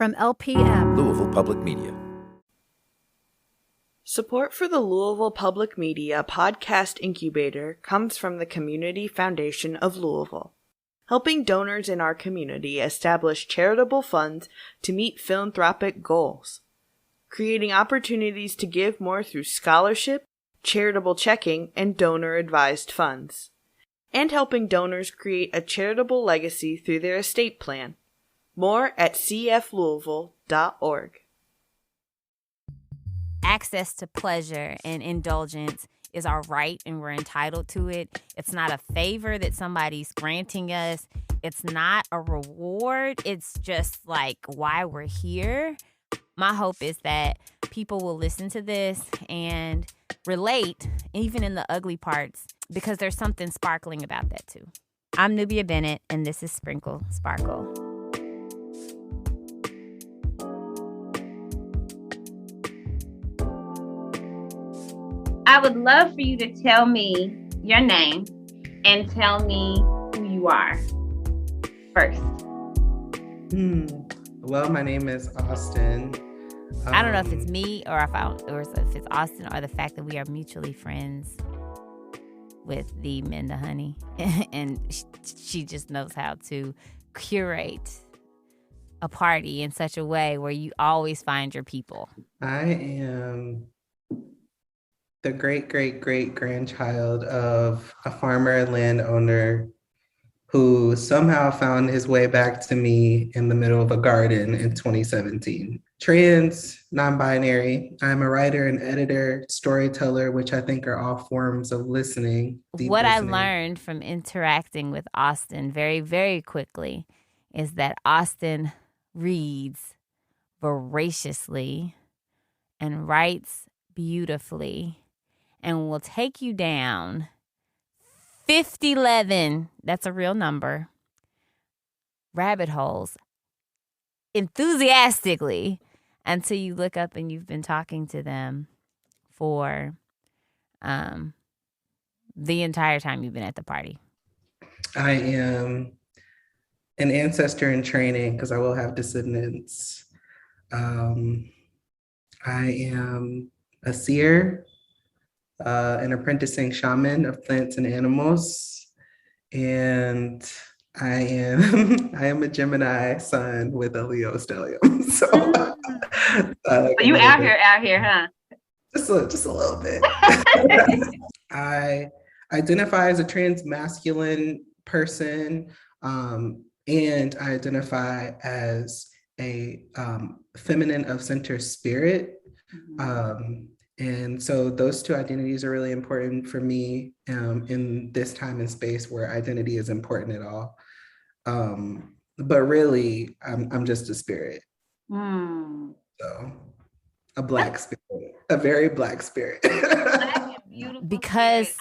From LPM, Louisville Public Media. Support for the Louisville Public Media podcast incubator comes from the Community Foundation of Louisville, helping donors in our community establish charitable funds to meet philanthropic goals, creating opportunities to give more through scholarship, charitable checking, and donor-advised funds, and helping donors create a charitable legacy through their estate plan. More at cflouisville.org. Access to pleasure and indulgence is our right, and we're entitled to it. It's not a favor that somebody's granting us. It's not a reward. It's just like why we're here. My hope is that people will listen to this and relate, even in the ugly parts, because there's something sparkling about that too. I'm Nubia Bennett, and this is Sprinkle Sparkle. I would love for you to tell me your name and tell me who you are first. Well, my name is Austin. I don't know if it's me or if it's Austin or the fact that we are mutually friends with the Minda Honey, and she just knows how to curate a party in such a way where you always find your people. I am the great-great-great-grandchild of a farmer and landowner who somehow found his way back to me in the middle of a garden in 2017. Trans, non-binary. I'm a writer and editor, storyteller, which I think are all forms of listening. What I learned from interacting with Austin very, very quickly is that Austin reads voraciously and writes beautifully and will take you down 11, that's a real number, rabbit holes enthusiastically until you look up and you've been talking to them for the entire time you've been at the party. I am an ancestor in training because I will have descendants. I am a seer, an apprenticing shaman of plants and animals, and I am a Gemini sun with a Leo stellium. So you out here, huh? Just a little bit. I identify as a trans masculine person, and I identify as a feminine of center spirit. And so those two identities are really important for me in this time and space where identity is important at all. But really, I'm just a spirit. So a black spirit, a very black spirit. Because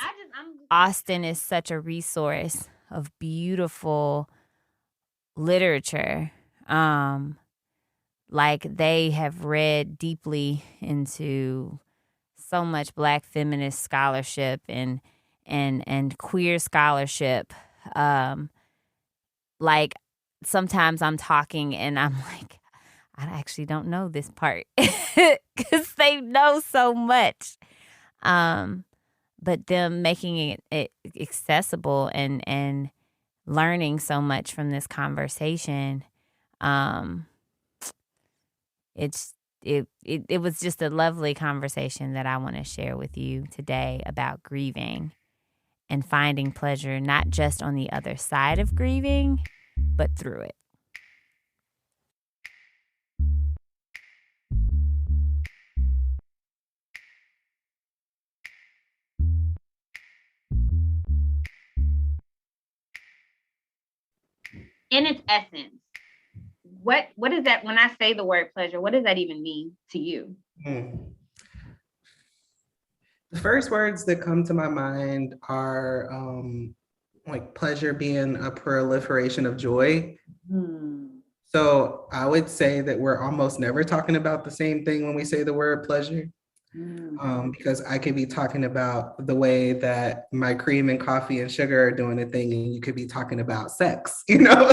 Austin is such a resource of beautiful literature. Like they have read deeply into so much Black feminist scholarship and queer scholarship. Like sometimes I'm talking and I'm like, I actually don't know this part because they know so much. But them making it accessible and learning so much from this conversation, it was just a lovely conversation that I want to share with you today about grieving and finding pleasure, not just on the other side of grieving, but through it. In its essence, what is that? When I say the word pleasure, what does that even mean to you? The first words that come to my mind are like pleasure being a proliferation of joy. So I would say that we're almost never talking about the same thing when we say the word pleasure. Because I could be talking about the way that my cream and coffee and sugar are doing a thing, and you could be talking about sex, you know?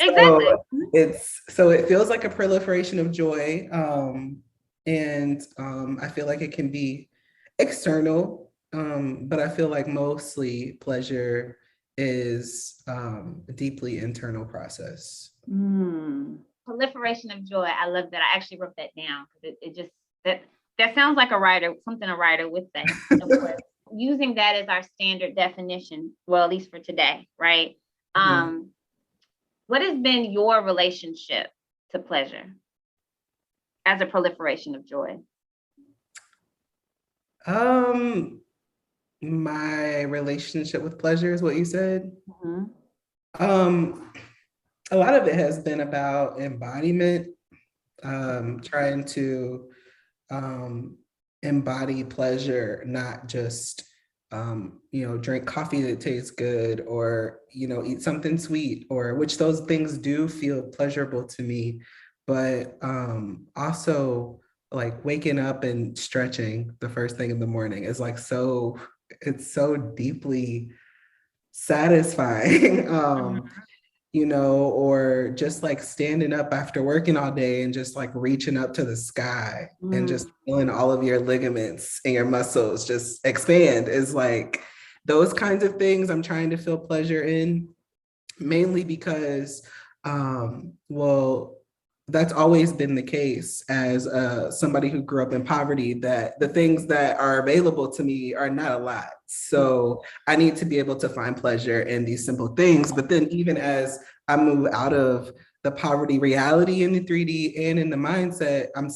Exactly. it feels like a proliferation of joy. And I feel like it can be external, but I feel like mostly pleasure is a deeply internal process. Proliferation of joy. I love that. I actually wrote that down because it just that sounds like something a writer would say. Of course, using that as our standard definition, well, at least for today, right? What has been your relationship to pleasure as a proliferation of joy? My relationship with pleasure is what you said. Mm-hmm. A lot of it has been about embodiment, trying to embody pleasure, not just drink coffee that tastes good, or eat something sweet, or which those things do feel pleasurable to me, but also like waking up and stretching the first thing in the morning is like it's so deeply satisfying. Or just like standing up after working all day and just like reaching up to the sky and just feeling all of your ligaments and your muscles just expand is like those kinds of things I'm trying to feel pleasure in, mainly because, well, that's always been the case as somebody who grew up in poverty, that the things that are available to me are not a lot. So I need to be able to find pleasure in these simple things. But then even as I move out of the poverty reality in the 3D and in the mindset, I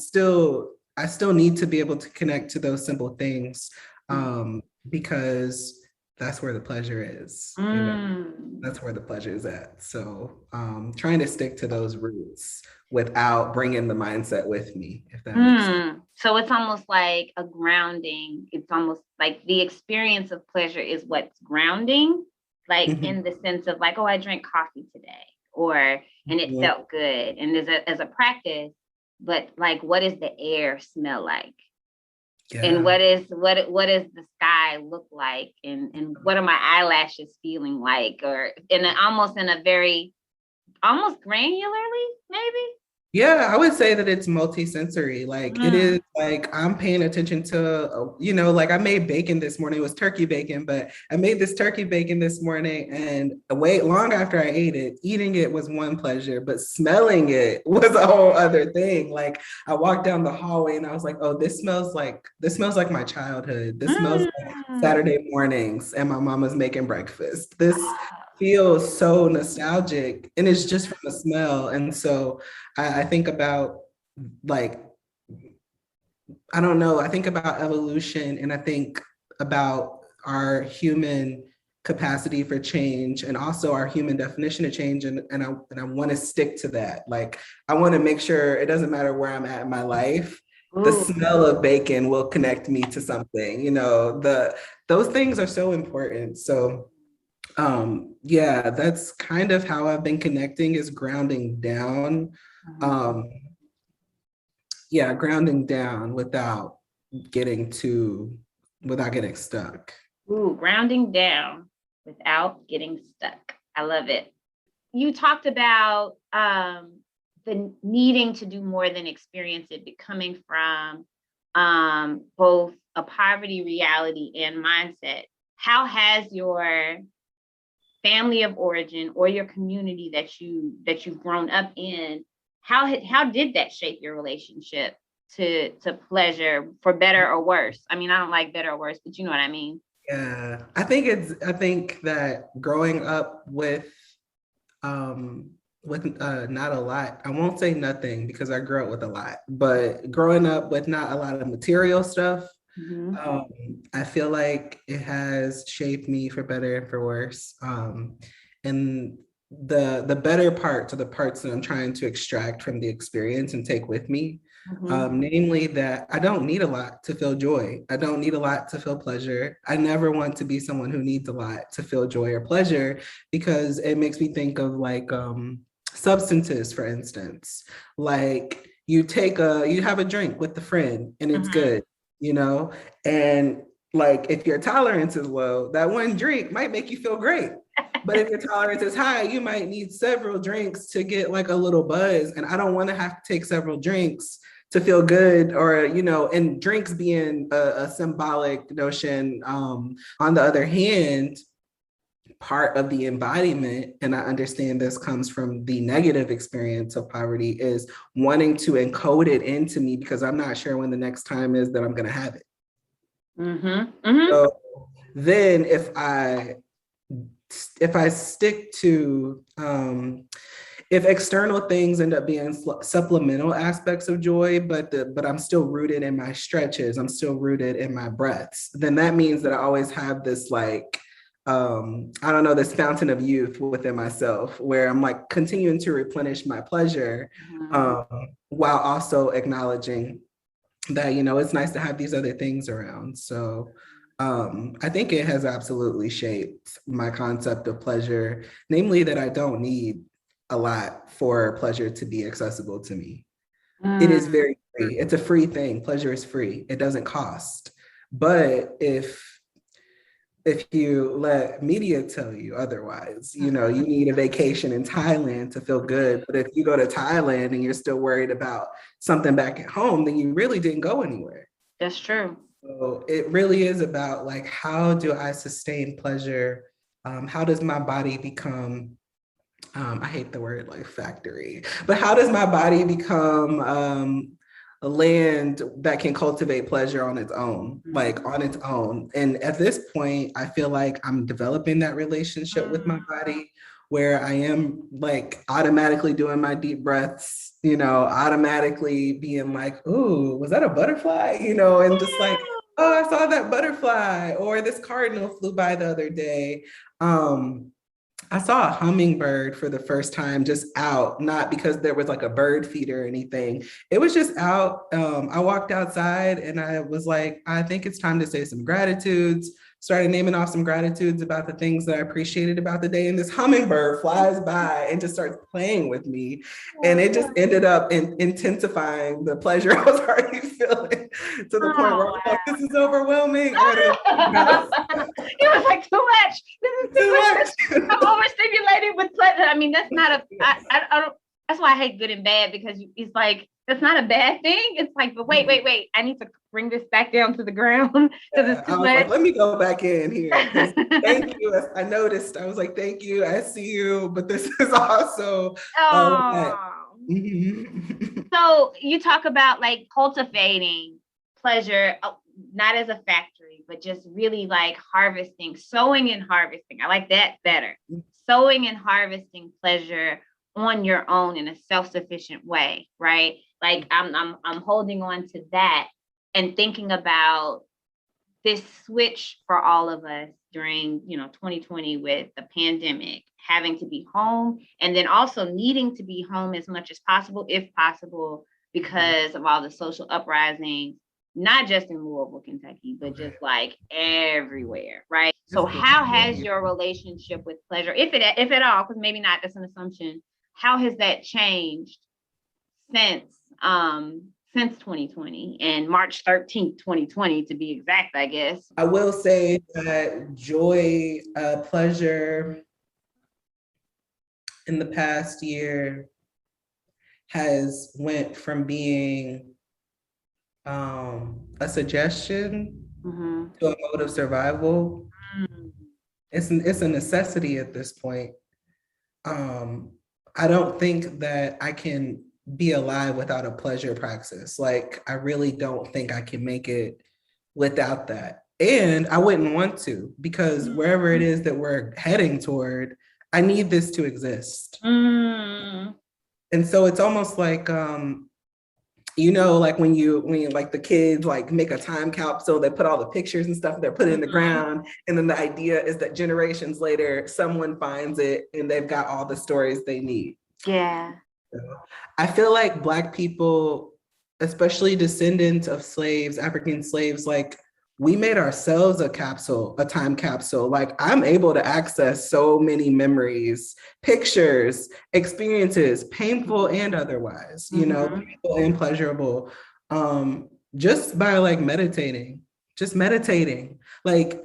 still need to be able to connect to those simple things, because that's where the pleasure is. That's where the pleasure is at. So trying to stick to those roots without bringing the mindset with me, if that makes sense. So it's almost like a grounding. It's almost like the experience of pleasure is what's grounding, like in the sense of like, oh, I drank coffee today, and it felt good. And as a practice, but like, what does the air smell like? Yeah. And what does the sky look like? And what are my eyelashes feeling like? Or in a very, almost granularly, maybe? Yeah, I would say that it's multi-sensory. Like it is like I'm paying attention to, like I made bacon this morning. It was turkey bacon, but I made this turkey bacon this morning, and long after I ate it, eating it was one pleasure, but smelling it was a whole other thing. Like I walked down the hallway and I was like, oh, this smells like my childhood. This smells like Saturday mornings and my mama's making breakfast. This feels so nostalgic, and it's just from the smell. And so I think about like, I don't know, I think about evolution, and I think about our human capacity for change and also our human definition of change. And I want to stick to that. Like, I want to make sure it doesn't matter where I'm at in my life, the smell of bacon will connect me to something, those things are so important. So yeah, that's kind of how I've been connecting, is grounding down. Grounding down without getting stuck. Grounding down without getting stuck. I love it. You talked about the needing to do more than experience it, coming from both a poverty reality and mindset. How has your family of origin or your community that you've grown up in, how did that shape your relationship to pleasure, for better or worse? I mean, I don't like better or worse, but you know what I mean. Yeah, I think that growing up with not a lot, I won't say nothing because I grew up with a lot, but growing up with not a lot of material stuff, I feel like it has shaped me for better and for worse. And the better parts are the parts that I'm trying to extract from the experience and take with me. Namely that I don't need a lot to feel joy. I don't need a lot to feel pleasure. I never want to be someone who needs a lot to feel joy or pleasure, because it makes me think of like substances, for instance. Like you have a drink with a friend and it's good, and Like if your tolerance is low, that one drink might make you feel great. But if your tolerance is high, you might need several drinks to get like a little buzz. And I don't want to have to take several drinks to feel good, or, you know, and drinks being a symbolic notion. On the other hand, part of the embodiment, and I understand this comes from the negative experience of poverty, is wanting to encode it into me because I'm not sure when the next time is that I'm going to have it. So then if I stick to, if external things end up being supplemental aspects of joy, but I'm still rooted in my stretches, I'm still rooted in my breaths, then that means that I always have this like, I don't know, this fountain of youth within myself where I'm like continuing to replenish my pleasure, while also acknowledging that, you know, it's nice to have these other things around. So I think it has absolutely shaped my concept of pleasure, namely that I don't need a lot for pleasure to be accessible to me. It is very free. It's a free thing. Pleasure is free. It doesn't cost. But if you let media tell you otherwise, you know, you need a vacation in Thailand to feel good. But if you go to Thailand and you're still worried about something back at home, then you really didn't go anywhere. That's true. So it really is about like, how do I sustain pleasure? How does my body become, I hate the word like factory, but how does my body become a land that can cultivate pleasure on its own, like on its own? And at this point, I feel like I'm developing that relationship with my body, where I am like automatically doing my deep breaths, you know, automatically being like, ooh, was that a butterfly? You know, and just like, oh, I saw that butterfly, or this cardinal flew by the other day. I saw a hummingbird for the first time just out, not because there was like a bird feeder or anything. It was just out. I walked outside and I was like, I think it's time to say some gratitudes. Started naming off some gratitudes about the things that I appreciated about the day. And this hummingbird flies by and just starts playing with me. And it just ended up intensifying the pleasure I was already feeling, to the point where I was like, this is overwhelming. It was like too much. This is too much. I'm overstimulated with pleasure. I mean, that's not I don't, that's why I hate good and bad, because it's like, that's not a bad thing. It's like, but wait. I need to bring this back down to the ground because it's too much. Like, let me go back in here. Thank you. I noticed. I was like, thank you. I see you. But this is also. So you talk about like cultivating pleasure, not as a factory, but just really like harvesting, sowing and harvesting. I like that better. Sowing and harvesting pleasure on your own in a self-sufficient way, right? Like I'm holding on to that and thinking about this switch for all of us during, 2020 with the pandemic, having to be home, and then also needing to be home as much as possible, if possible, because of all the social uprisings, not just in Louisville, Kentucky, but just like everywhere, right? So how has your relationship with pleasure, if at all, because maybe not, that's an assumption, how has that changed since 2020 and March 13th, 2020, to be exact, I guess? I will say that joy, pleasure in the past year has went from being a suggestion to a mode of survival. It's a necessity at this point. I don't think that I can be alive without a pleasure praxis. Like, I really don't think I can make it without that. And I wouldn't want to, because wherever it is that we're heading toward, I need this to exist. And so it's almost like, like when you like the kids like make a time capsule, they put all the pictures and stuff, they're put in the ground. And then the idea is that generations later, someone finds it and they've got all the stories they need. Yeah. I feel like Black people, especially descendants of slaves, African slaves, like we made ourselves a time capsule. Like I'm able to access so many memories, pictures, experiences, painful and otherwise, painful and pleasurable, just by like meditating just meditating. Like,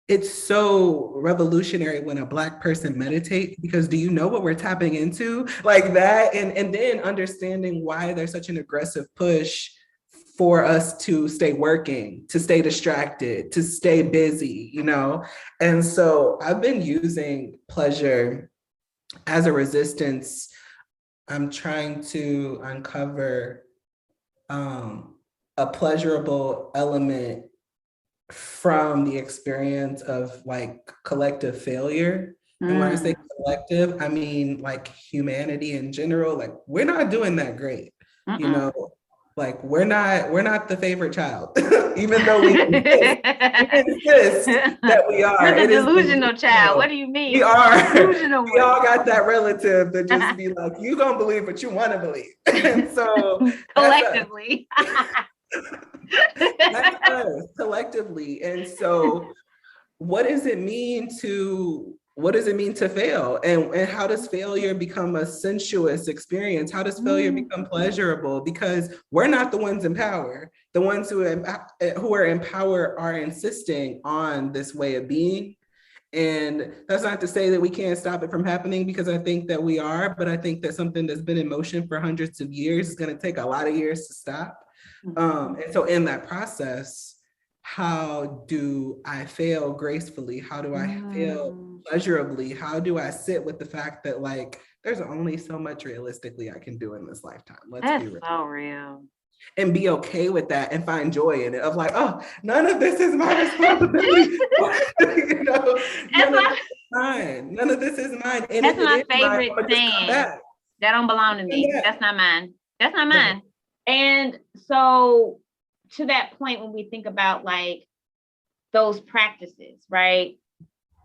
it's so revolutionary when a Black person meditates, because do you know what we're tapping into? Like that. And then understanding why there's such an aggressive push for us to stay working, to stay distracted, to stay busy, you know? And so I've been using pleasure as a resistance. I'm trying to uncover a pleasurable element from the experience of like collective failure. And when I say collective, I mean like humanity in general. Like, we're not doing that great, you know. Like, we're not the favorite child, even though we insist that we are. You're the delusional child. What do you mean? We are. Delusional We all got that relative that just be like, you gonna believe what you want to believe. And so collectively. That's us, collectively. And so what does it mean to fail? And how does failure become a sensuous experience? How does failure become pleasurable? Because we're not the ones in power. The ones who are in power are insisting on this way of being. And that's not to say that we can't stop it from happening, because I think that we are, but I think that something that's been in motion for hundreds of years is going to take a lot of years to stop. And so in that process, how do I fail gracefully? How do I fail pleasurably? How do I sit with the fact that, like, there's only so much realistically I can do in this lifetime? Let's be real. So real. And be okay with that and find joy in it, of like, oh, none of this is my responsibility. You know, none of this is mine. None of this is mine. And that's my favorite saying. That don't belong to me. That's not mine. That's not mine. And so, to that point, when we think about like those practices, right?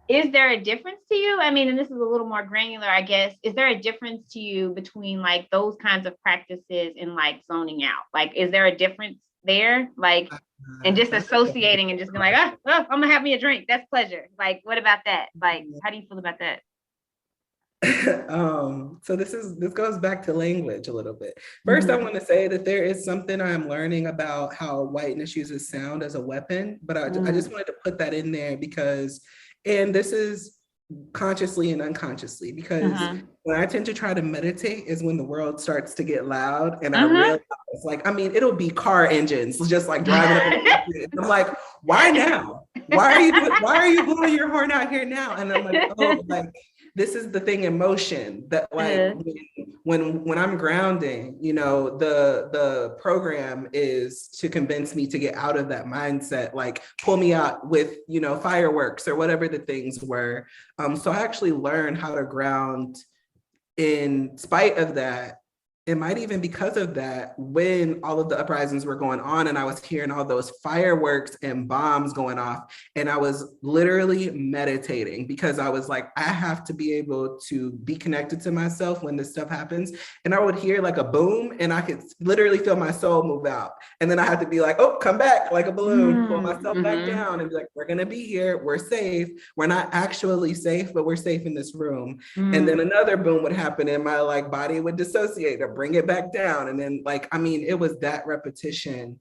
Is there a difference to you? I mean, and this is a little more granular, I guess. Is there a difference to you between like those kinds of practices and like zoning out? Like, is there a difference there? Like, and just associating and just being like, I'm gonna have me a drink. That's pleasure. Like, what about that? Like, how do you feel about that? So this goes back to language a little bit. First, I want to say that there is something I'm learning about how whiteness uses sound as a weapon, but I just wanted to put that in there because, and this is consciously and unconsciously, because when I tend to try to meditate is when the world starts to get loud, and I realize, like, I mean, it'll be car engines just like driving up the street. I'm like, why now? Why are you blowing your horn out here now? And I'm like, oh, like, this is the thing in motion that, like, when I'm grounding, you know, the program is to convince me to get out of that mindset, like pull me out with, you know, fireworks or whatever the things were. So I actually learned how to ground in spite of that. It might even because of that, when all of the uprisings were going on and I was hearing all those fireworks and bombs going off, and I was literally meditating because I was like, I have to be able to be connected to myself when this stuff happens. And I would hear like a boom and I could literally feel my soul move out. And then I had to be like, oh, come back like a balloon, pull myself back down and be like, we're gonna be here, we're safe. We're not actually safe, but we're safe in this room. And then another boom would happen and my like body would dissociate or bring it back down. And then, like, I mean, it was that repetition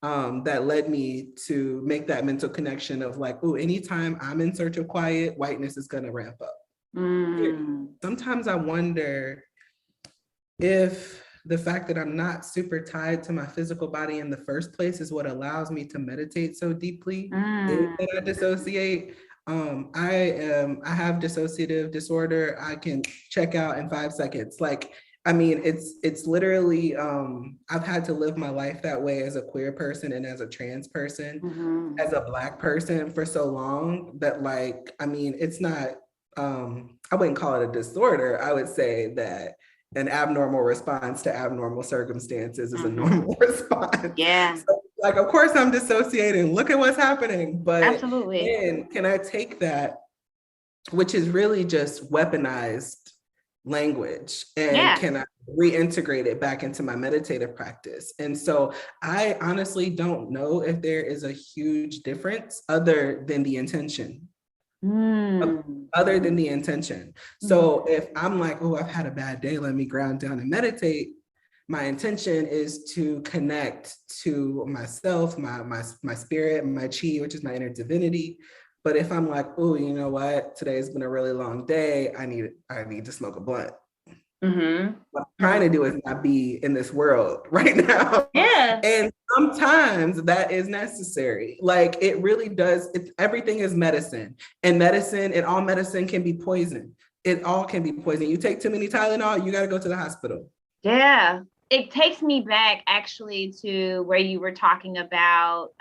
that led me to make that mental connection of like, oh, anytime I'm in search of quiet, whiteness is going to ramp up. Sometimes I wonder if the fact that I'm not super tied to my physical body in the first place is what allows me to meditate so deeply. That I dissociate. I have dissociative disorder. I can check out in 5 seconds. Like, I mean, it's literally, I've had to live my life that way as a queer person and as a trans person, as a Black person for so long that, like, I mean, it's not, I wouldn't call it a disorder. I would say that an abnormal response to abnormal circumstances is a normal response. Yeah. So, like, of course I'm dissociating. Look at what's happening. But absolutely. Then can I take that, which is really just weaponized language, and can I reintegrate it back into my meditative practice? And so I honestly don't know if there is a huge difference other than the intention. Other than the intention. So if I'm like, oh, I've had a bad day, let me ground down and meditate, my intention is to connect to myself, my spirit, my chi, which is my inner divinity. But if I'm like, oh, you know what, today's been a really long day, I need to smoke a blunt. Mm-hmm. What I'm trying to do is not be in this world right now. Yeah. And sometimes that is necessary. Like it really does. Everything is medicine, and all medicine can be poison. It all can be poison. You take too many Tylenol, you got to go to the hospital. Yeah. It takes me back actually to where you were talking about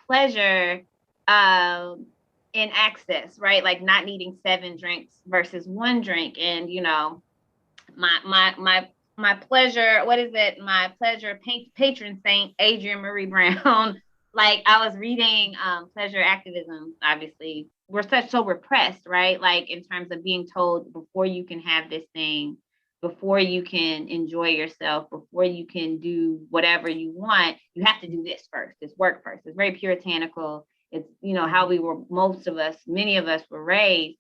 pleasure in access, right? Like not needing 7 drinks versus 1 drink. And, you know, my pleasure, what is it? My pleasure patron saint, Adrienne Marie Brown. Like I was reading pleasure activism, obviously. We're so repressed, right? Like in terms of being told before you can have this thing, before you can enjoy yourself, before you can do whatever you want, you have to do this first. This work first. It's very puritanical. It's, you know, how we were, many of us were raised.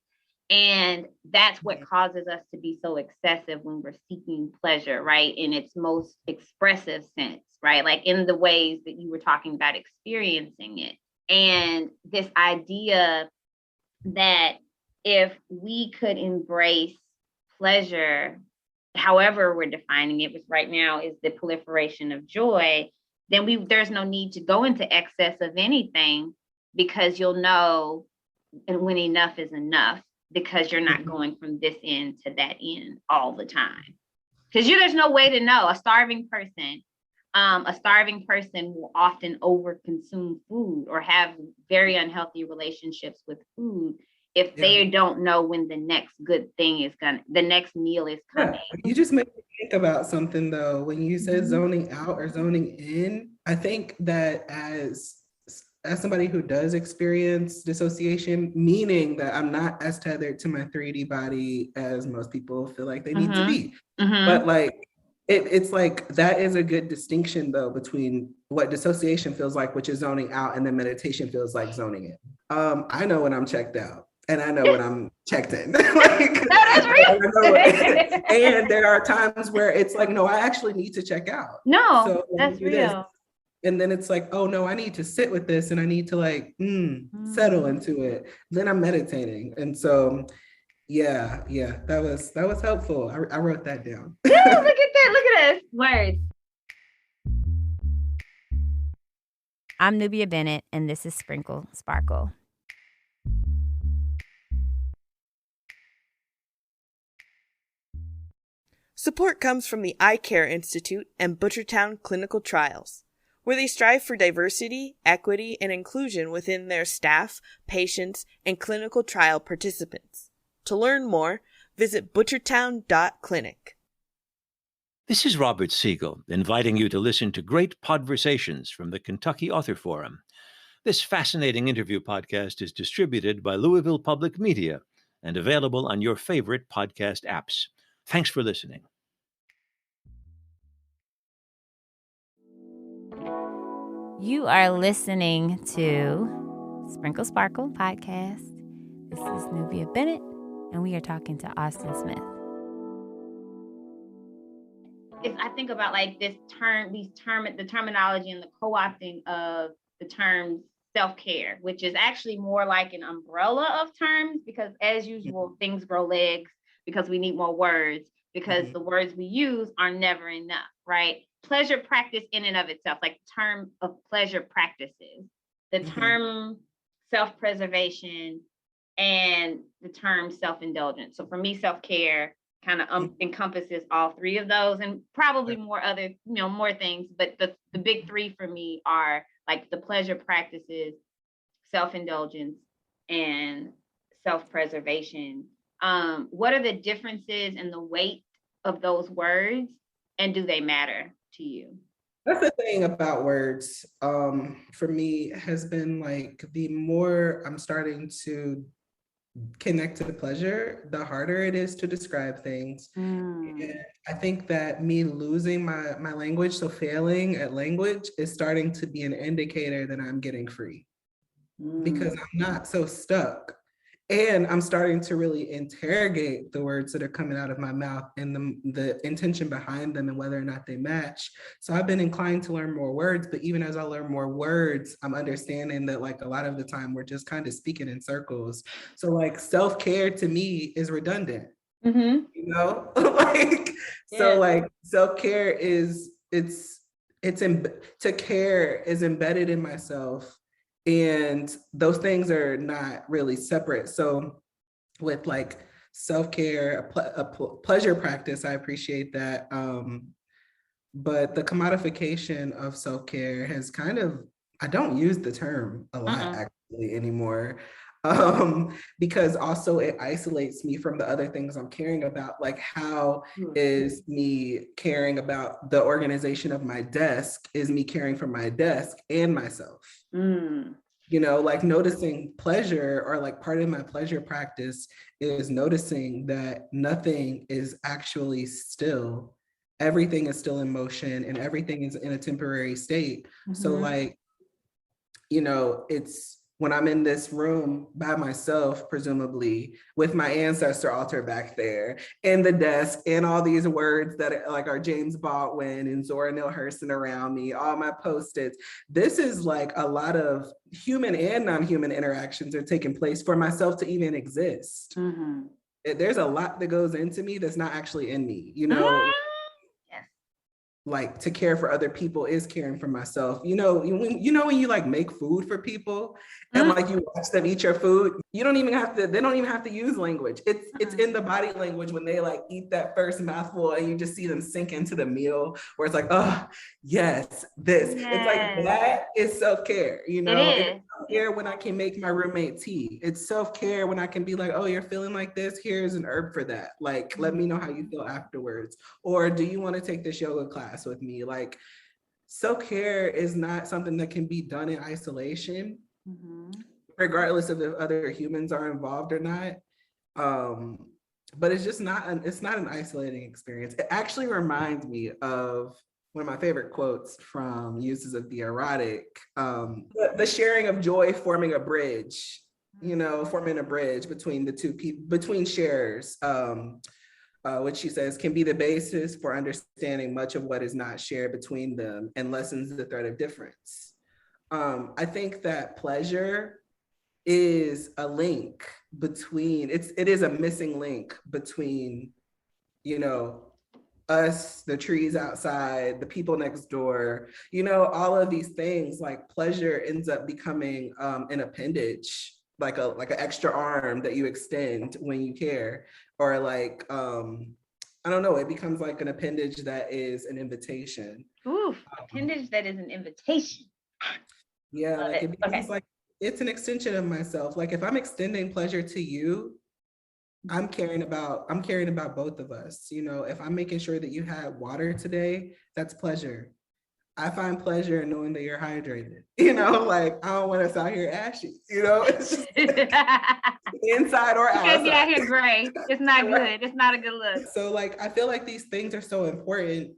And that's what causes us to be so excessive when we're seeking pleasure, right? In its most expressive sense, right? Like in the ways that you were talking about experiencing it. And this idea that if we could embrace pleasure, however we're defining it, which right now is the proliferation of joy, then there's no need to go into excess of anything, because you'll know and when enough is enough, because you're not going from this end to that end all the time. Because there's no way to know. A starving person will often overconsume food or have very unhealthy relationships with food if they don't know when the next meal is coming. Yeah. You just made me think about something though. When you said zoning out or zoning in, I think that as somebody who does experience dissociation, meaning that I'm not as tethered to my 3D body as most people feel like they need to be. But like, it's like, that is a good distinction though, between what dissociation feels like, which is zoning out, and then meditation feels like zoning in. I know when I'm checked out, and I know when I'm checked in. Like, and there are times where it's like, no, I actually need to check out. No, so that's real. And then it's like, oh no, I need to sit with this, and I need to like settle into it. Then I'm meditating. And so yeah, that was helpful. I wrote that down. Yeah, look at that. Look at us. Words. I'm Nubia Bennett, and this is Sprinkle Sparkle. Support comes from the Eye Care Institute and Butchertown Clinical Trials, where they strive for diversity, equity, and inclusion within their staff, patients, and clinical trial participants. To learn more, visit butchertown.clinic. This is Robert Siegel, inviting you to listen to great podversations from the Kentucky Author Forum. This fascinating interview podcast is distributed by Louisville Public Media and available on your favorite podcast apps. Thanks for listening. You are listening to Sprinkle Sparkle podcast. This is Nubia Bennett, and we are talking to Austin Smith. If I think about like the terminology and the co-opting of the terms self-care, which is actually more like an umbrella of terms, because as usual, things grow legs because we need more words, because the words we use are never enough, right? Pleasure practice in and of itself, like the term of pleasure practices, the term self-preservation, and the term self-indulgence. So for me, self-care kind of encompasses all 3 of those, and probably more other, more things. But the big 3 for me are like the pleasure practices, self-indulgence, and self-preservation. What are the differences in the weight of those words, and do they matter to you? That's the thing about words, for me, has been like, the more I'm starting to connect to pleasure, the harder it is to describe things. And I think that me losing my language, so failing at language, is starting to be an indicator that I'm getting free, because I'm not so stuck And I'm starting to really interrogate the words that are coming out of my mouth and the intention behind them and whether or not they match. So I've been inclined to learn more words, but even as I learn more words, I'm understanding that like a lot of the time we're just kind of speaking in circles. So like self-care to me is redundant, Mm-hmm. you know? Like, so Yeah. like self-care is, to care is embedded in myself, and those things are not really separate. So with like self-care, pleasure practice, I appreciate that. But the commodification of self-care has kind of, I don't use the term a lot actually anymore. Because also it isolates me from the other things I'm caring about. Like, how is me caring about the organization of my desk is me caring for my desk and myself. You know, like noticing pleasure, or like part of my pleasure practice is noticing that nothing is actually still. Everything is still in motion and everything is in a temporary state. So like, you know, it's when I'm in this room by myself, presumably with my ancestor altar back there and the desk and all these words that like are James Baldwin and Zora Neale Hurston around me, all my Post-its. This is like a lot of human and non-human interactions are taking place for myself to even exist. There's a lot that goes into me that's not actually in me, you know. Like to care for other people is caring for myself. You know, when you like make food for people and like you watch them eat your food, you don't even have to, they don't even have to use language. It's in the body language when they like eat that first mouthful and you just see them sink into the meal where it's like, oh, yes, this. It's like that is self-care, you know. It's self-care when I can make my roommate tea. It's self-care when I can be like, oh, you're feeling like this, here's an herb for that. Like, let me know how you feel afterwards. Or do you want to take this yoga class with me? Like, self-care is not something that can be done in isolation, regardless of if other humans are involved or not. But it's just not it's not an isolating experience. It actually reminds me of one of my favorite quotes from Uses of the Erotic, the sharing of joy forming a bridge, you know, forming a bridge between the two people, between sharers. Which she says can be the basis for understanding much of what is not shared between them and lessens the threat of difference. I think that pleasure is a link between, it is a missing link between, you know, us, the trees outside, the people next door, you know, all of these things. Like pleasure ends up becoming an appendage, like an extra arm that you extend when you care, or like I don't know, it becomes like an appendage that is an invitation. Appendage that is an invitation. Yeah, like it becomes like it's an extension of myself. Like if I'm extending pleasure to you, I'm caring about both of us. You know, if I'm making sure that you had water today, that's pleasure. I find pleasure in knowing that you're hydrated. You know, like I don't want us out here ashy, you know, it's just inside or outside. Because out here gray. It's not good. It's not a good look. So like, I feel like these things are so important,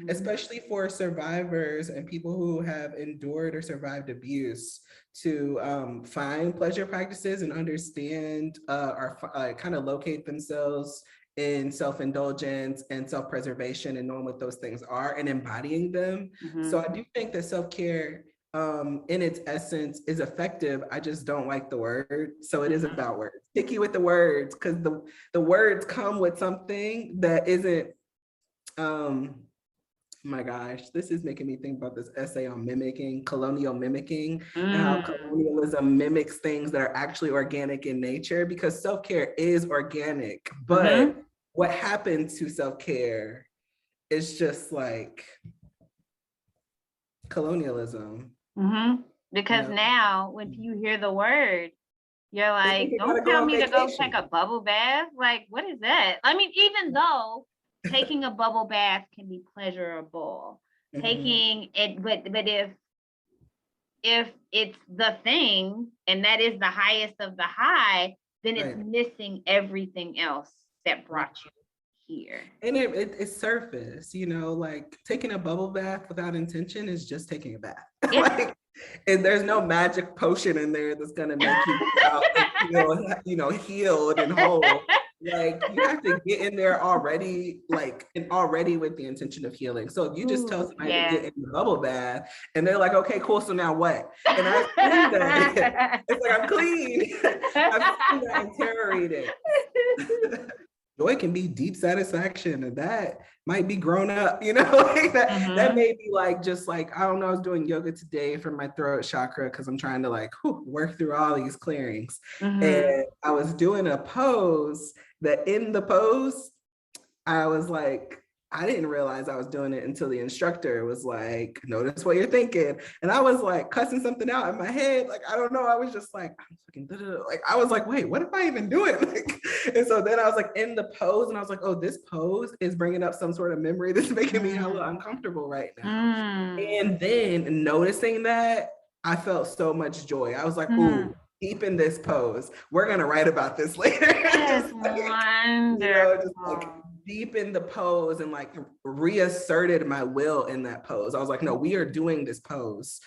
especially for survivors and people who have endured or survived abuse, to find pleasure practices and understand or kind of locate themselves in self-indulgence and self-preservation and knowing what those things are and embodying them. So I do think that self-care in its essence is effective. I just don't like the word. So it is about words. Picky with the words, because the words come with something that isn't, my gosh, this is making me think about this essay on mimicking, colonial mimicking, and how colonialism mimics things that are actually organic in nature, because self-care is organic, but what happened to self-care is just like colonialism. Because now when you hear the word, you're like, don't tell me to go take a bubble bath. Like, what is that? I mean, even though taking a bubble bath can be pleasurable, taking it, but if it's the thing and that is the highest of the high, then it's missing everything else that brought you here. And it's surface, you know, like taking a bubble bath without intention is just taking a bath. Like And there's no magic potion in there that's gonna make you go out and feel, healed and whole. Like you have to get in there already, and already with the intention of healing. So if you just tell somebody to get in the bubble bath and they're like, okay, cool, so now what? And I've seen that. It's like, I'm clean. I've seen that and terrorated. Joy can be deep satisfaction, and that might be grown up, like that. That may be just I don't know, I was doing yoga today for my throat chakra because I'm trying to work through all these clearings. And I was doing a pose that in the pose, I was like, I didn't realize I was doing it until the instructor was like, notice what you're thinking. And I was cussing something out in my head. I don't know. I was just I'm fucking, I was like, wait, what am I even doing? And so then I was in the pose and I was like, oh, this pose is bringing up some sort of memory that's making me hella uncomfortable right now. And then noticing that, I felt so much joy. I was like, ooh, deep in this pose. We're going to write about this later. That's wonderful. Deep in the pose and reasserted my will in that pose. I was like, no, we are doing this pose.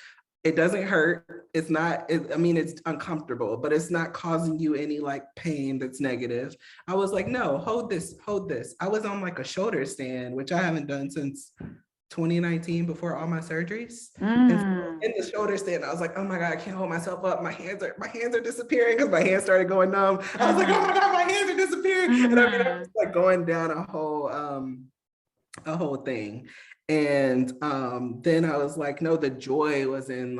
It doesn't hurt. It's not, it's uncomfortable, but it's not causing you any pain that's negative. I was like, no, hold this. I was on a shoulder stand, which I haven't done since 2019 before all my surgeries. And so in the shoulder stand, I was like, oh my God, I can't hold myself up. My hands are disappearing because my hands started going numb. I was like, oh my God, my hands are disappearing. And I was going down a whole thing. And then I was like, no, the joy was in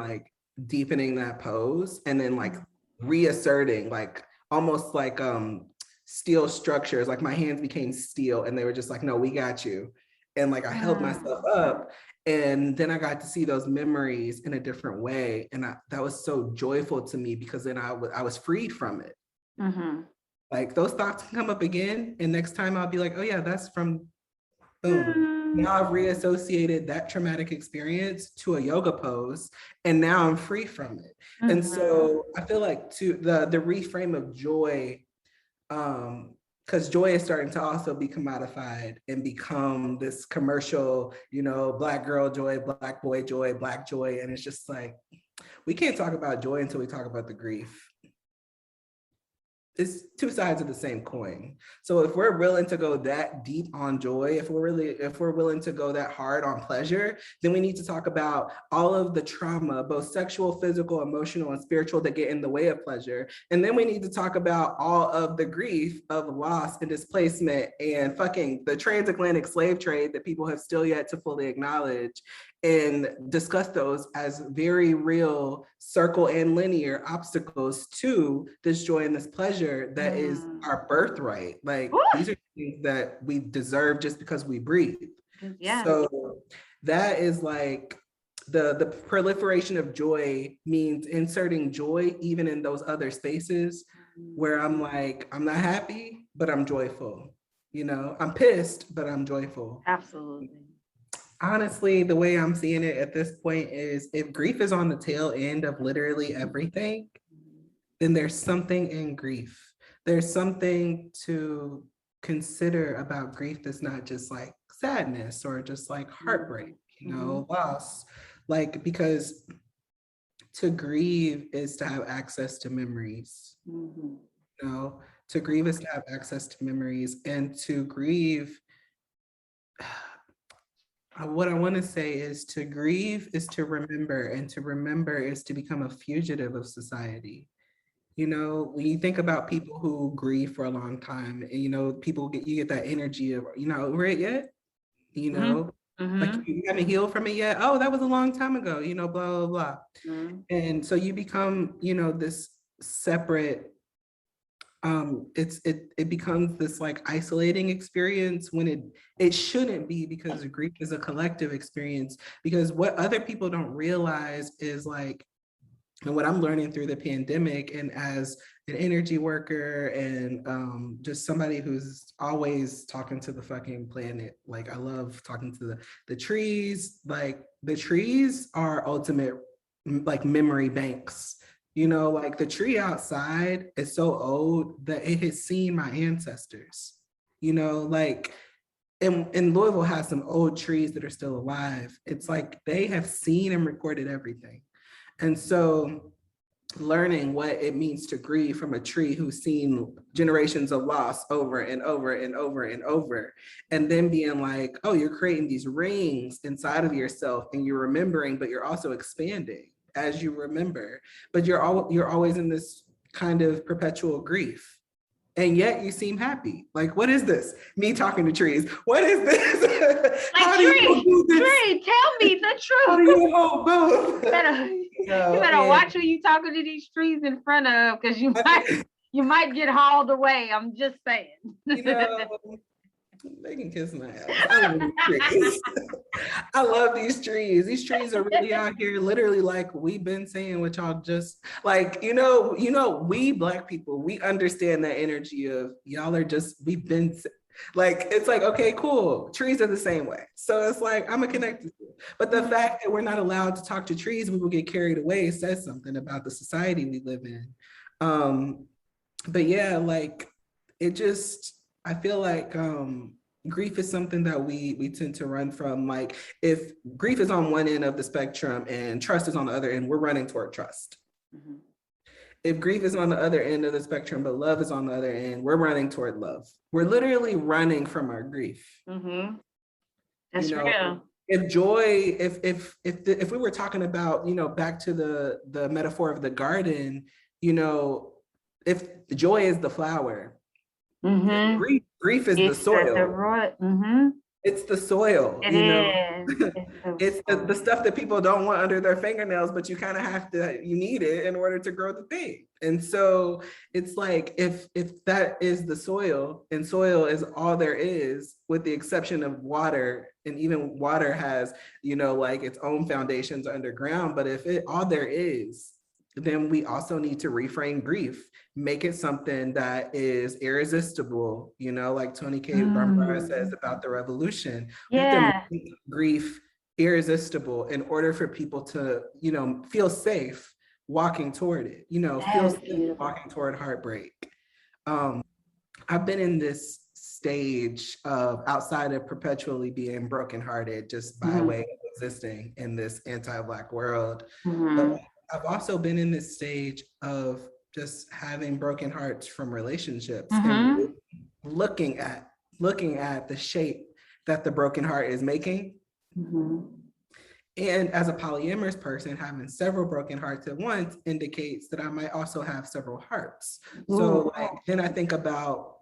deepening that pose and then reasserting, almost steel structures. My hands became steel and they were just like, no, we got you. And I held myself up, and then I got to see those memories in a different way. And that was so joyful to me because then I was freed from it. Those thoughts can come up again. And next time I'll be like, oh yeah, that's from boom. Now I've reassociated that traumatic experience to a yoga pose, and now I'm free from it. And so I feel the reframe of joy, because joy is starting to also be commodified and become this commercial, Black girl joy, Black boy joy, Black joy. And it's just we can't talk about joy until we talk about the grief. It's two sides of the same coin. So if we're willing to go that deep on joy, if we're willing to go that hard on pleasure, then we need to talk about all of the trauma, both sexual, physical, emotional, and spiritual, that get in the way of pleasure. And then we need to talk about all of the grief of loss and displacement and fucking the transatlantic slave trade that people have still yet to fully acknowledge, and discuss those as very real circle and linear obstacles to this joy and this pleasure that is our birthright. These are things that we deserve just because we breathe. Yeah. So that is the proliferation of joy means inserting joy even in those other spaces where I'm I'm not happy, but I'm joyful. I'm pissed, but I'm joyful. Absolutely. Honestly, the way I'm seeing it at this point is if grief is on the tail end of literally everything, then there's something in grief. There's something to consider about grief that's not just sadness or just heartbreak, loss. Because to grieve is to have access to memories. To grieve is to have access to memories, and to grieve, what I want to say is to grieve is to remember, and to remember is to become a fugitive of society. When you think about people who grieve for a long time, and you get that energy of, you're not over it yet, you haven't healed from it yet. Oh, that was a long time ago, blah, blah, blah. And so you become, this separate, it becomes this isolating experience when it shouldn't be, because grief is a collective experience. Because what other people don't realize is and what I'm learning through the pandemic, and as an energy worker and just somebody who's always talking to the fucking planet, I love talking to the trees. The trees are ultimate memory banks. The tree outside is so old that it has seen my ancestors. And Louisville has some old trees that are still alive. It's they have seen and recorded everything. And so learning what it means to grieve from a tree who's seen generations of loss over and over and over and over, and then being like, oh, you're creating these rings inside of yourself and you're remembering, but you're also expanding as you remember, but you're always in this kind of perpetual grief. And yet you seem happy. Like, what is this? Me talking to trees. What is this? Like, tree, tell me the How do truth. you hold both? You better watch who you talking to these trees in front of, because you might get hauled away. I'm just saying. They can kiss my ass. I love these trees. I love these trees. These trees are really out here, literally, like we've been saying, what y'all just like, we Black people, we understand that energy of y'all are just, we've been like, it's like, okay, cool. Trees are the same way. So it's like, I'm connected to it. But the fact that we're not allowed to talk to trees, we will get carried away, says something about the society we live in. But yeah, like, it just, I feel like grief is something that we tend to run from. Like, if grief is on one end of the spectrum and trust is on the other end, we're running toward trust. Mm-hmm. If grief is on the other end of the spectrum, but love is on the other end, we're running toward love. We're literally running from our grief. Mm-hmm. That's real. If joy, if we were talking about, back to the metaphor of the garden, if joy is the flower, mm-hmm. grief is the soil. Mm-hmm. It's the soil. Is. It's the stuff that people don't want under their fingernails, but you kind of you need it in order to grow the thing. And so it's like, if that is the soil, and soil is all there is, with the exception of water, and even water has, like its own foundations underground, but if all there is, then we also need to reframe grief, make it something that is irresistible, like Tony K. Barbara says about the revolution. Yeah. We have to make grief irresistible in order for people to, feel safe walking toward it, feel safe walking toward heartbreak. I've been in this stage of, outside of perpetually being brokenhearted just by way of existing in this anti-Black world, but I've also been in this stage of just having broken hearts from relationships, and looking at the shape that the broken heart is making. And as a polyamorous person, having several broken hearts at once indicates that I might also have several hearts. So then I think about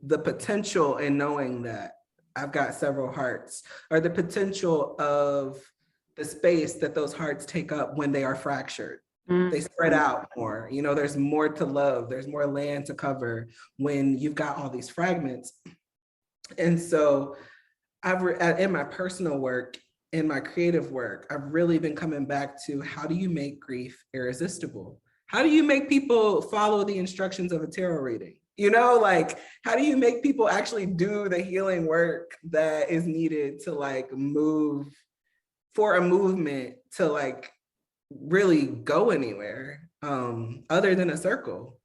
the potential in knowing that I've got several hearts, or the potential of the space that those hearts take up when they are fractured. They spread out more, there's more to love, there's more land to cover when you've got all these fragments. And so in my personal work, in my creative work, I've really been coming back to, how do you make grief irresistible? How do you make people follow the instructions of a tarot reading? Like, how do you make people actually do the healing work that is needed to move for a movement to really go anywhere other than a circle?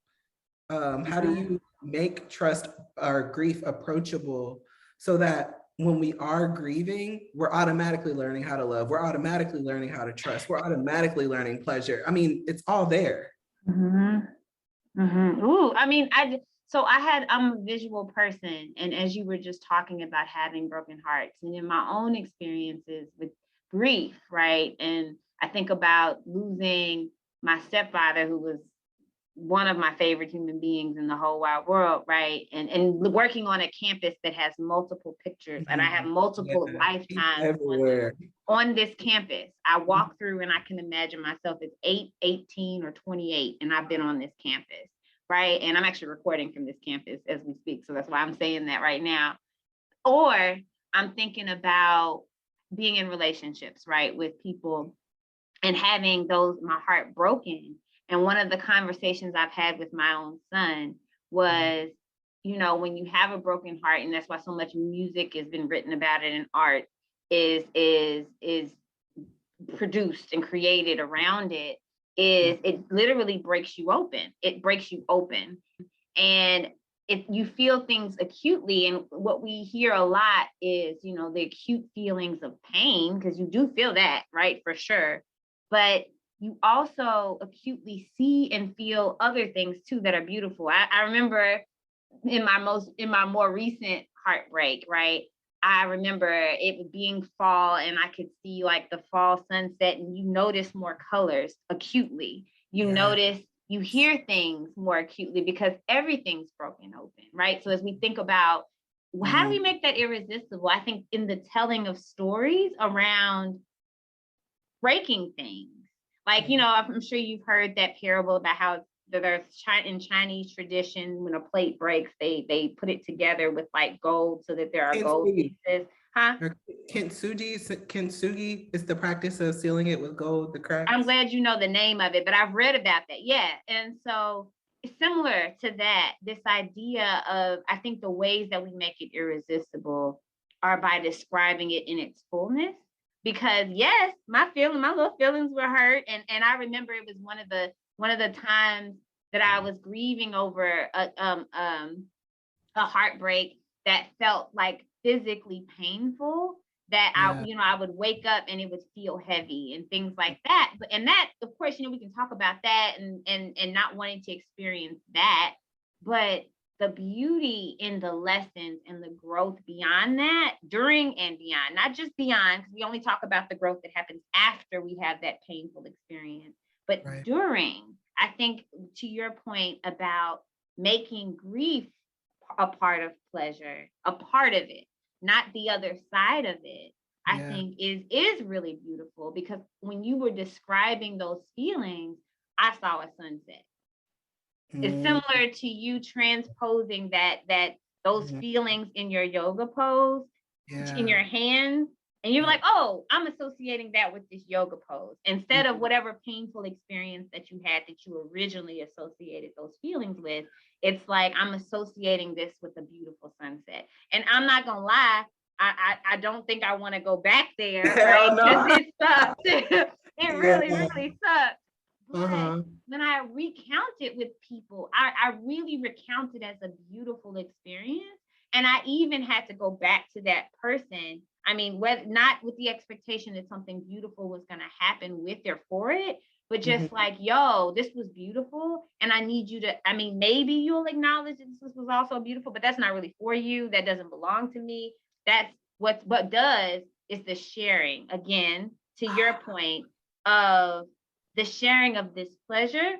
How do you make trust or grief approachable so that when we are grieving, we're automatically learning how to love, we're automatically learning how to trust, we're automatically learning pleasure? I mean, it's all there. Ooh, I mean, I'm a visual person, and as you were just talking about having broken hearts, and in my own experiences with grief, right? And I think about losing my stepfather, who was one of my favorite human beings in the whole wide world, right? And working on a campus that has multiple pictures, and I have multiple lifetimes on this campus. I walk through and I can imagine myself as 8, 18, or 28, and I've been on this campus, right? And I'm actually recording from this campus as we speak, so that's why I'm saying that right now. Or I'm thinking about being in relationships, right, with people and having my heart broken. And one of the conversations I've had with my own son was, when you have a broken heart, and that's why so much music has been written about it, and art is produced and created around it, it literally breaks you open. It breaks you open. And if you feel things acutely, and what we hear a lot is, the acute feelings of pain, because you do feel that, right, for sure. But you also acutely see and feel other things too that are beautiful. I remember in my more recent heartbreak, right? I remember it being fall and I could see like the fall sunset, and you notice more colors acutely. You notice, you hear things more acutely because everything's broken open, right? So as we think about how do we make that irresistible? I think in the telling of stories around breaking things. Like, I'm sure you've heard that parable about how there's in Chinese tradition, when a plate breaks, they put it together with like gold so that there are gold pieces. Huh? Kintsugi is the practice of sealing it with gold, the cracks. I'm glad you know the name of it, but I've read about that. Yeah. And so it's similar to that, this idea of, I think the ways that we make it irresistible are by describing it in its fullness. Because yes, my little feelings were hurt. And I remember it was one of the times that I was grieving over a heartbreak that felt like physically painful, that I would wake up and it would feel heavy and things like that. But and that, of course, we can talk about that and not wanting to experience that, but the beauty in the lessons and the growth beyond that, during and beyond, not just beyond, because we only talk about the growth that happens after we have that painful experience, but during. I think to your point about making grief a part of pleasure, a part of it, not the other side of it, I think is really beautiful, because when you were describing those feelings, I saw a sunset. It's similar to you transposing that those feelings in your yoga pose, in your hands, and you're like, oh, I'm associating that with this yoga pose, instead of whatever painful experience that you had that you originally associated those feelings with. It's like, I'm associating this with a beautiful sunset. And I'm not gonna lie, I don't think I want to go back there, right? Because it sucked. It really sucked. But when I recount it with people, I really recount it as a beautiful experience. And I even had to go back to that person. I mean, not with the expectation that something beautiful was going to happen with or for it, but just like, yo, this was beautiful. And I need you to, maybe you'll acknowledge that this was also beautiful, but that's not really for you. That doesn't belong to me. That's what does is the sharing, again, to your point, of the sharing of this pleasure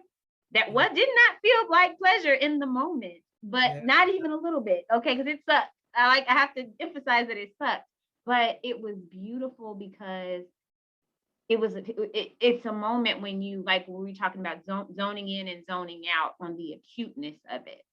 that what did not feel like pleasure in the moment, but not even a little bit. Okay, because it sucked. I have to emphasize that it sucked, but it was beautiful because it's a moment when you, like, when we were talking about zoning in and zoning out on the acuteness of it,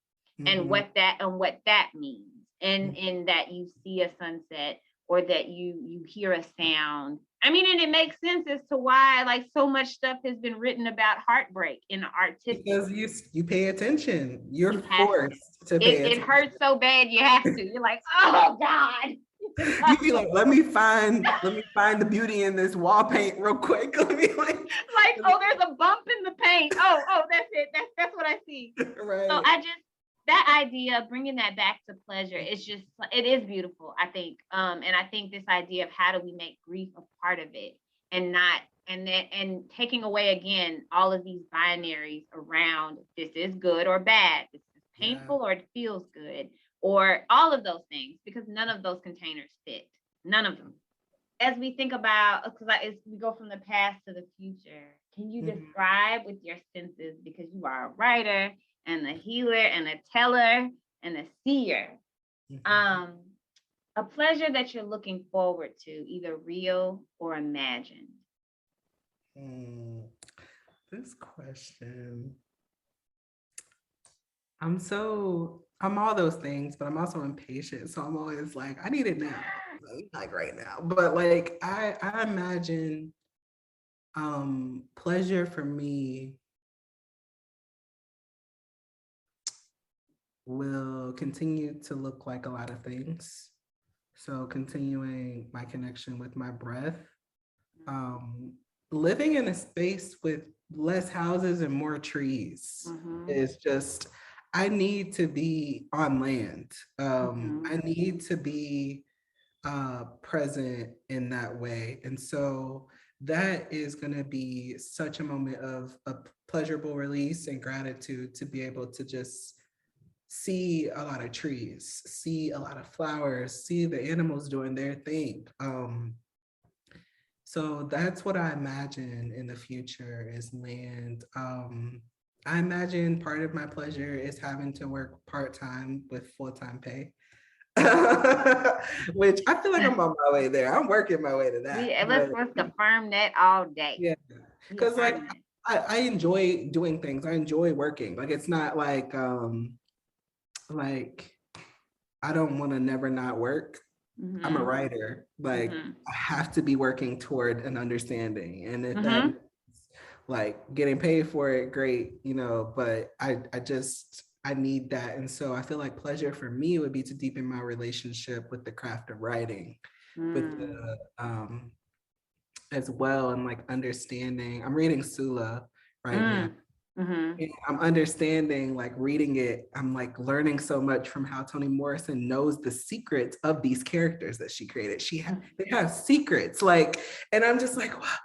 and what that means, and in that you see a sunset, or that you hear a sound. And it makes sense as to why, like, so much stuff has been written about heartbreak in the artistic. Because you pay attention. You're forced to pay attention. It hurts so bad you have to. You're like, oh God. You'd be like, let me find the beauty in this wall paint real quick. Let me oh, there's a bump in the paint. Oh, that's it. That's what I see. Right. So that idea of bringing that back to pleasure, it is beautiful, I think. And I think this idea of how do we make grief a part of it, and taking away, again, all of these binaries around this is good or bad, this is painful or it feels good, or all of those things, because none of those containers fit. None of them. As we think about, because as we go from the past to the future, can you describe with your senses, because you are a writer and a healer and a teller and a seer, a pleasure that you're looking forward to, either real or imagined? This question, I'm all those things, but I'm also impatient. So I'm always like, I need it now, like right now. But like, I imagine pleasure for me will continue to look like a lot of things. So continuing my connection with my breath, living in a space with less houses and more trees is just, I need to be on land. I need to be present in that way. And so that is going to be such a moment of a pleasurable release and gratitude to be able to just see a lot of trees, see a lot of flowers, see the animals doing their thing. So that's what I imagine in the future is land. I imagine part of my pleasure is having to work part-time with full-time pay. Which I feel like I'm on my way there. I'm working my way to that. Let's confirm that all day. Yeah, because like I enjoy doing things. I enjoy working. Like it's not like I don't want to never not work. Mm-hmm. I'm a writer. Like I have to be working toward an understanding, and if that means, like getting paid for it, great, you know. But I need that, and so I feel like pleasure for me would be to deepen my relationship with the craft of writing, with the as well, and like understanding. I'm reading Sula right now. And I'm understanding, like reading it, I'm like learning so much from how Toni Morrison knows the secrets of these characters that she created. They have secrets, like, and I'm just like, wow,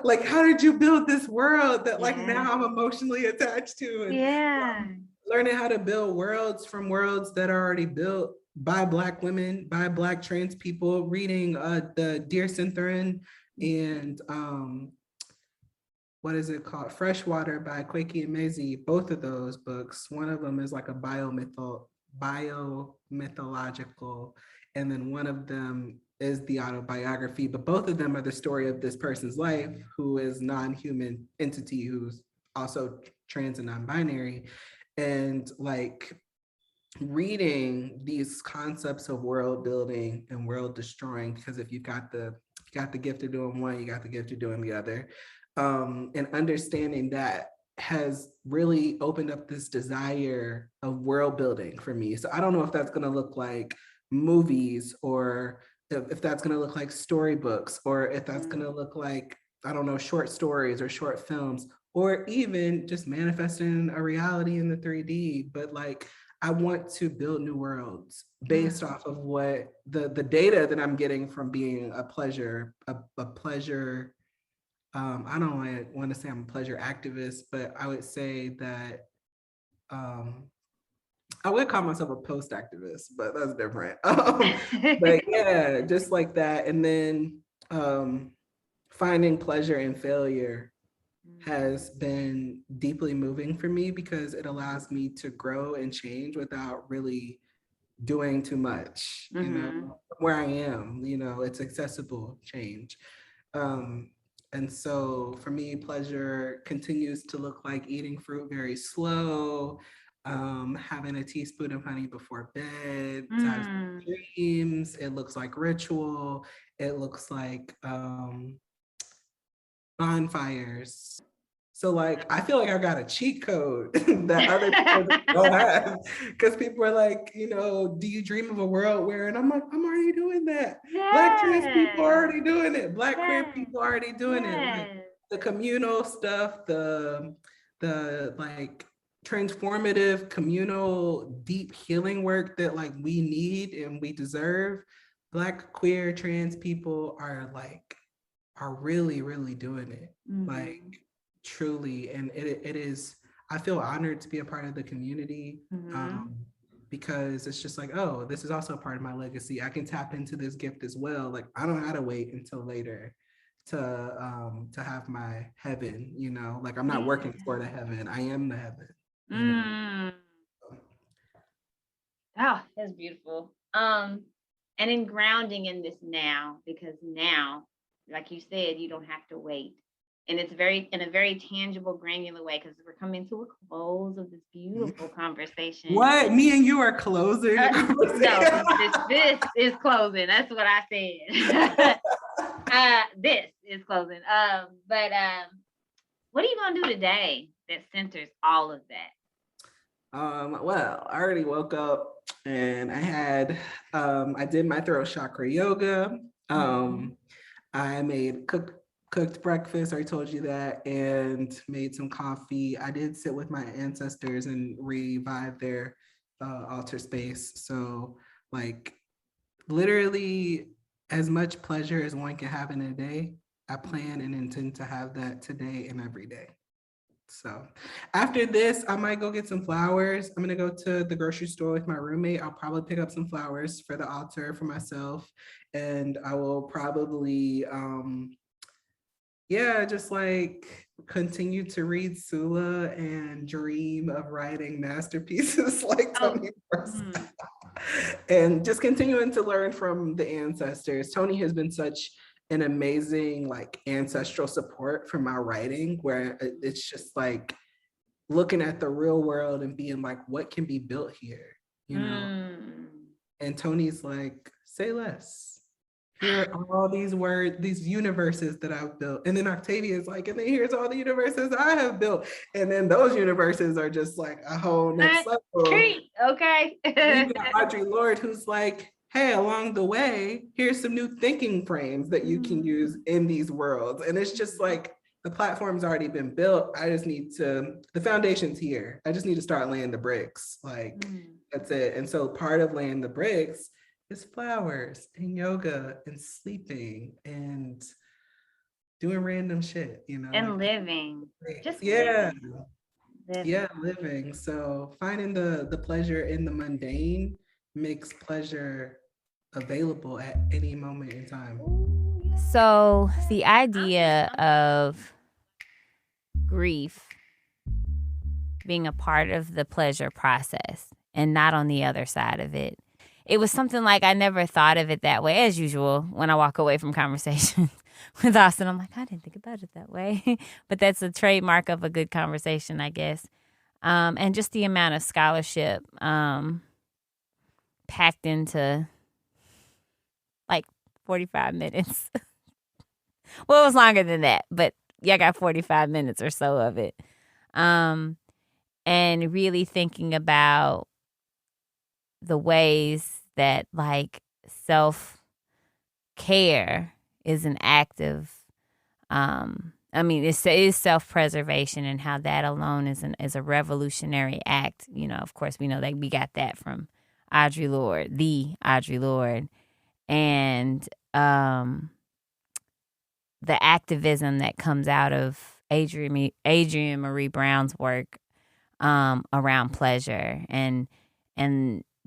like how did you build this world that like now I'm emotionally attached to? And learning how to build worlds from worlds that are already built by Black women, by Black trans people, reading the Dear Syntherin and what is it called? Freshwater by Kweki Emezi. Both of those books. One of them is like a biomythological, and then one of them is the autobiography. But both of them are the story of this person's life who is non-human entity who's also trans and non-binary, and like reading these concepts of world building and world destroying, because if you got the gift of doing one, you got the gift of doing the other. And understanding that has really opened up this desire of world building for me. So I don't know if that's going to look like movies, or if that's going to look like storybooks, or if that's going to look like, I don't know, short stories or short films, or even just manifesting a reality in the 3D. But like, I want to build new worlds based off of what the data that I'm getting from being a pleasure. I don't want to say I'm a pleasure activist, but I would say that I would call myself a post activist, but that's different. But yeah, just like that. And then finding pleasure in failure has been deeply moving for me because it allows me to grow and change without really doing too much, you know, where I am, you know, it's accessible change. And so for me, pleasure continues to look like eating fruit very slow, having a teaspoon of honey before bed, dreams. It looks like ritual. It looks like bonfires. So like, I feel like I got a cheat code that other people don't have, because people are like, you know, do you dream of a world where, and I'm like, I'm already doing that. Black trans people are already doing it. Black queer people are already doing it. Like the communal stuff, the like transformative, communal, deep healing work that like we need and we deserve. Black queer trans people are really, really doing it. Like truly, and it is, I feel honored to be a part of the community, because it's just like, oh, this is also a part of my legacy. I can tap into this gift as well. Like I don't have to wait until later to have my heaven, you know, like I'm not working toward a heaven, I am the heaven, you know? Oh, that's beautiful. And in grounding in this now, because now, like you said, you don't have to wait. And it's in a very tangible, granular way, because we're coming to a close of this beautiful conversation. What? Me and you are closing? No, this is closing. That's what I said. This is closing. But what are you gonna do today that centers all of that? Well, I already woke up and I did my throat chakra yoga. I made cooked breakfast, I told you that, and made some coffee. I did sit with my ancestors and revive their altar space. So like literally as much pleasure as one can have in a day, I plan and intend to have that today and every day. So after this, I might go get some flowers. I'm gonna go to the grocery store with my roommate. I'll probably pick up some flowers for the altar for myself. And I will probably just like continue to read Sula and dream of writing masterpieces like Toni Morrison. And just continuing to learn from the ancestors. Toni has been such an amazing like ancestral support for my writing, where it's just like looking at the real world and being like, what can be built here, you know? And Toni's like, say less. Here are all these words, these universes that I've built. And then Octavia's like, and then here's all the universes I have built. And then those universes are just like a whole next level. Treat, okay. We got Audre Lorde, who's like, hey, along the way, here's some new thinking frames that you can use in these worlds. And it's just like, the platform's already been built. I just need to, the foundation's here. I just need to start laying the bricks. Like, that's it. And so part of laying the bricks is flowers and yoga and sleeping and doing random shit, you know. And living. Just living. Yeah, living. So finding the pleasure in the mundane makes pleasure available at any moment in time. So the idea of grief being a part of the pleasure process and not on the other side of it. It was something like I never thought of it that way, as usual, when I walk away from conversations with Austin. I'm like, I didn't think about it that way. But that's a trademark of a good conversation, I guess. And just the amount of scholarship packed into like 45 minutes. Well, it was longer than that, but I got 45 minutes or so of it. And really thinking about the ways that like self-care is an act of, it is self-preservation, and how that alone is a revolutionary act. You know, of course, we know that we got that from Audre Lorde, the Audre Lorde, and the activism that comes out of Adrienne Marie Brown's work around pleasure and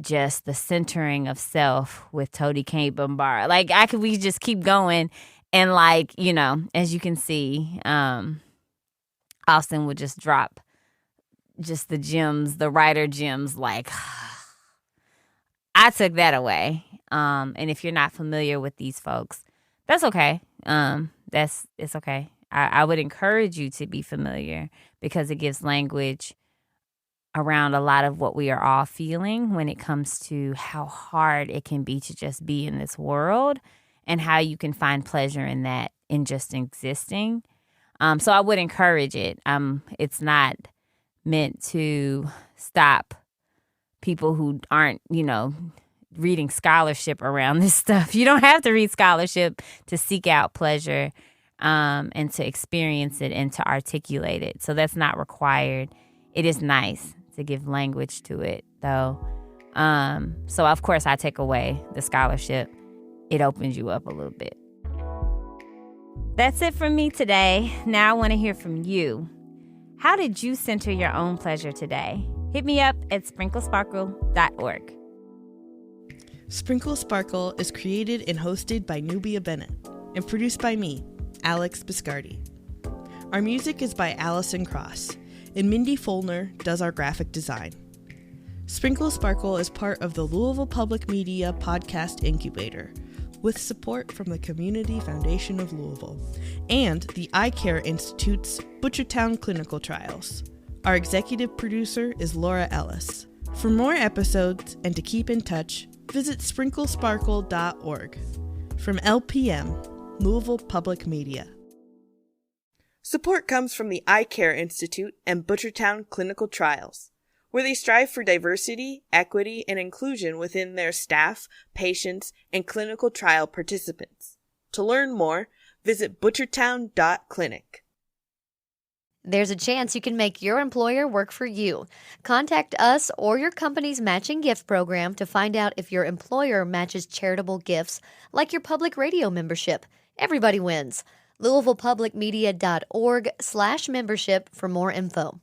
just the centering of self with Toady Kane Bombard. Like we just keep going, and like, you know, as you can see, Austin would just drop just the gems, the writer gems. Like I took that away. And if you're not familiar with these folks, that's okay. It's okay. I would encourage you to be familiar, because it gives language around a lot of what we are all feeling when it comes to how hard it can be to just be in this world, and how you can find pleasure in that, in just existing. So I would encourage it. It's not meant to stop people who aren't, you know, reading scholarship around this stuff. You don't have to read scholarship to seek out pleasure, and to experience it and to articulate it. So that's not required. It is nice to give language to it, though. So of course I take away the scholarship. It opens you up a little bit. That's it from me today. Now I want to hear from you. How did you center your own pleasure today? Hit me up at sprinklesparkle.org. Sprinkle Sparkle is created and hosted by Nubia Bennett and produced by me, Alex Biscardi. Our music is by Allison Cross, and Mindy Folner does our graphic design. Sprinkle Sparkle is part of the Louisville Public Media Podcast Incubator, with support from the Community Foundation of Louisville and the Eye Care Institute's Butchertown Clinical Trials. Our executive producer is Laura Ellis. For more episodes and to keep in touch, visit sprinklesparkle.org. From LPM, Louisville Public Media. Support comes from the Eye Care Institute and Butchertown Clinical Trials, where they strive for diversity, equity, and inclusion within their staff, patients, and clinical trial participants. To learn more, visit butchertown.clinic. There's a chance you can make your employer work for you. Contact us or your company's matching gift program to find out if your employer matches charitable gifts like your public radio membership. Everybody wins. LouisvillePublicMedia.org/membership for more info.